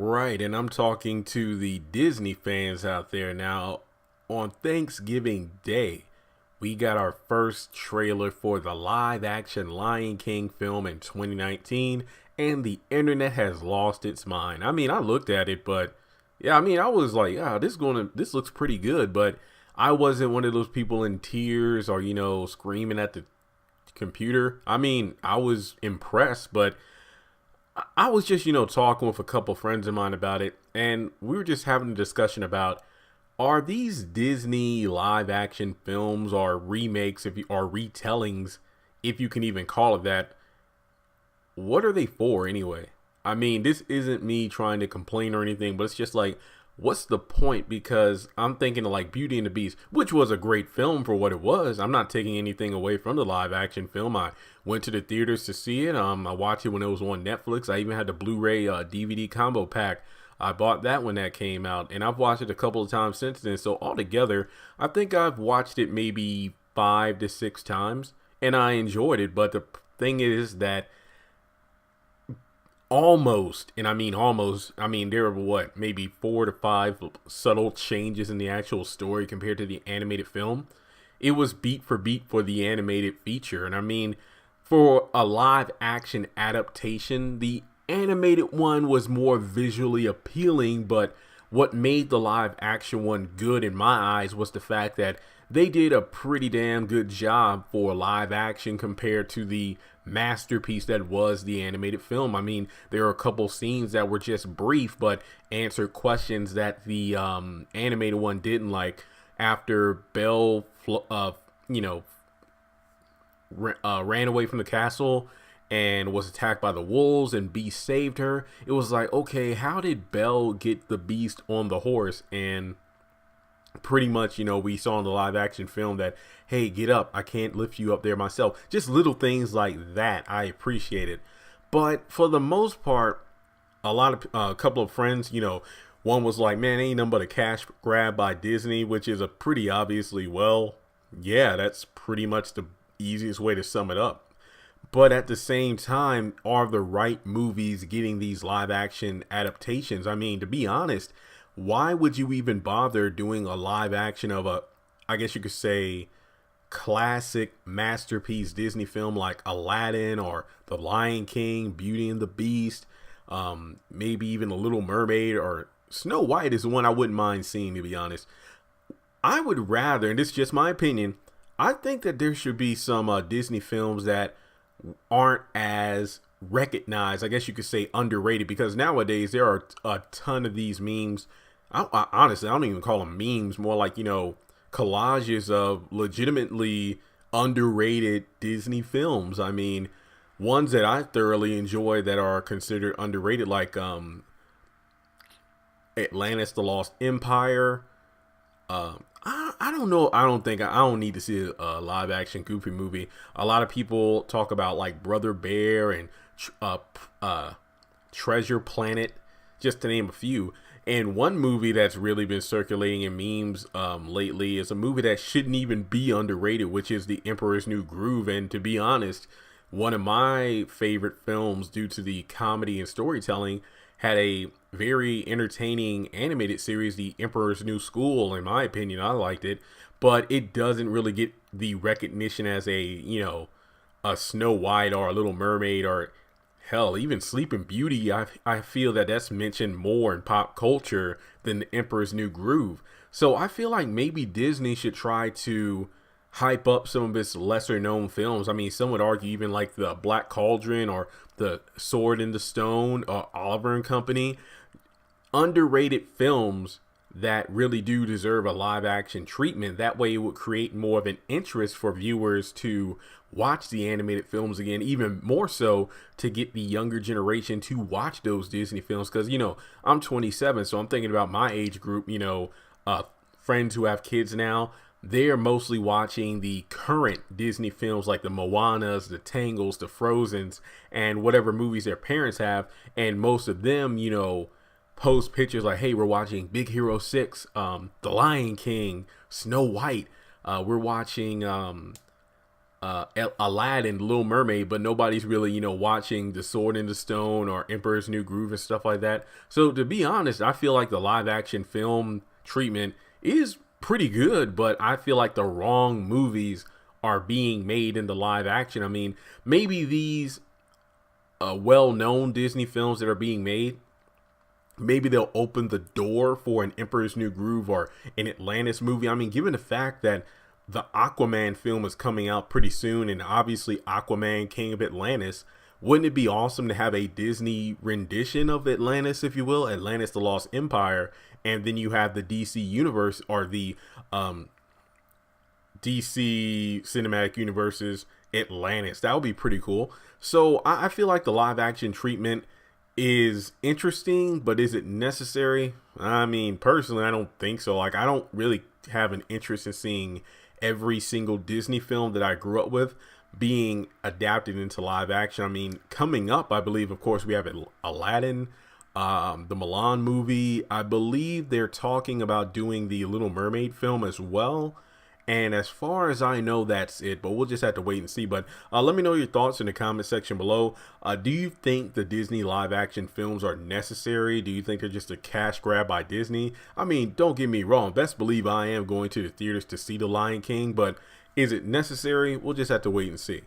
Right, and I'm talking to the Disney fans out there now. On Thanksgiving Day, we got our first trailer for the live action Lion King film in 2019, and the internet has lost its mind. I mean, I looked at it, but yeah, I mean, I was like, this looks pretty good, but I wasn't one of those people in tears or, screaming at the computer. I mean, I was impressed, but I was just, talking with a couple friends of mine about it, and we were just having a discussion about are these Disney live action films or remakes, if you or retellings, if you can even call it that, what are they for anyway? I mean, this isn't me trying to complain or anything, but it's just like, what's the point? Because I'm thinking of like Beauty and the Beast, which was a great film for what it was. I'm not taking anything away from the live action film. I went to the theaters to see it. I watched it when it was on Netflix. I even had the Blu-ray DVD combo pack. I bought that when that came out, and I've watched it a couple of times since then. So altogether, I think I've watched it maybe 5 to 6 times, and I enjoyed it. But the thing is that almost, and I mean almost, I mean there were maybe 4 to 5 subtle changes in the actual story compared to the animated film. It was beat for beat for the animated feature, and I mean for a live action adaptation, the animated one was more visually appealing, but what made the live action one good in my eyes was the fact that they did a pretty damn good job for live action compared to the masterpiece that was the animated film. I mean, there are a couple scenes that were just brief but answered questions that the animated one didn't, like after Belle ran away from the castle and was attacked by the wolves and Beast saved her. It was like, okay, how did Belle get the Beast on the horse? And pretty much, we saw in the live action film that, hey, get up, I can't lift you up there myself. Just little things like that I appreciate it. But for the most part, a couple of friends, one was like, man, ain't nothing but a cash grab by Disney, which is a pretty obviously, well, yeah, that's pretty much the easiest way to sum it up. But at the same time, are the right movies getting these live action adaptations? I mean, to be honest, why would you even bother doing a live action of I guess you could say, classic masterpiece Disney film like Aladdin or The Lion King, Beauty and the Beast, maybe even The Little Mermaid or Snow White is the one I wouldn't mind seeing, to be honest. I would rather, and this is just my opinion, I think that there should be some Disney films that aren't as recognized, I guess you could say underrated, because nowadays there are a ton of these memes. Honestly, I don't even call them memes, more like, collages of legitimately underrated Disney films. I mean, ones that I thoroughly enjoy that are considered underrated, like Atlantis, The Lost Empire. I don't know. I don't need to see a live action Goofy movie. A lot of people talk about like Brother Bear and Treasure Planet, just to name a few. And one movie that's really been circulating in memes lately is a movie that shouldn't even be underrated, which is The Emperor's New Groove. And to be honest, one of my favorite films due to the comedy and storytelling had a very entertaining animated series, The Emperor's New School. In my opinion, I liked it, but it doesn't really get the recognition as a Snow White or a Little Mermaid or hell, even Sleeping Beauty. I feel that that's mentioned more in pop culture than The Emperor's New Groove. So I feel like maybe Disney should try to hype up some of its lesser known films. I mean, some would argue even like the Black Cauldron or the Sword in the Stone or Oliver and Company. Underrated films that really do deserve a live action treatment. That way it would create more of an interest for viewers to watch the animated films again, even more so to get the younger generation to watch those Disney films. Because, I'm 27, so I'm thinking about my age group, friends who have kids now. They're mostly watching the current Disney films like the Moanas, the Tangles, the Frozens, and whatever movies their parents have. And most of them, post pictures like, hey, we're watching Big Hero 6, The Lion King, Snow White. We're watching Aladdin, Little Mermaid, but nobody's really, watching The Sword in the Stone or Emperor's New Groove and stuff like that. So to be honest, I feel like the live action film treatment is pretty good, but I feel like the wrong movies are being made into live action. I mean, maybe these well-known Disney films that are being made, maybe they'll open the door for an Emperor's New Groove or an Atlantis movie. I mean, given the fact that the Aquaman film is coming out pretty soon, and obviously Aquaman, King of Atlantis, wouldn't it be awesome to have a Disney rendition of Atlantis, if you will, Atlantis the Lost Empire, and then you have the DC universe or the DC Cinematic Universe's Atlantis? That would be pretty cool. So I feel like the live action treatment is interesting, but is it necessary? I mean, personally, I don't think so. Like, I don't really have an interest in seeing every single Disney film that I grew up with being adapted into live action. I mean, coming up, I believe, of course, we have Aladdin, the Mulan movie. I believe they're talking about doing the Little Mermaid film as well. And as far as I know, that's it. But we'll just have to wait and see. But let me know your thoughts in the comment section below. Do you think the Disney live action films are necessary? Do you think they're just a cash grab by Disney? I mean, don't get me wrong. Best believe I am going to the theaters to see The Lion King. But is it necessary? We'll just have to wait and see.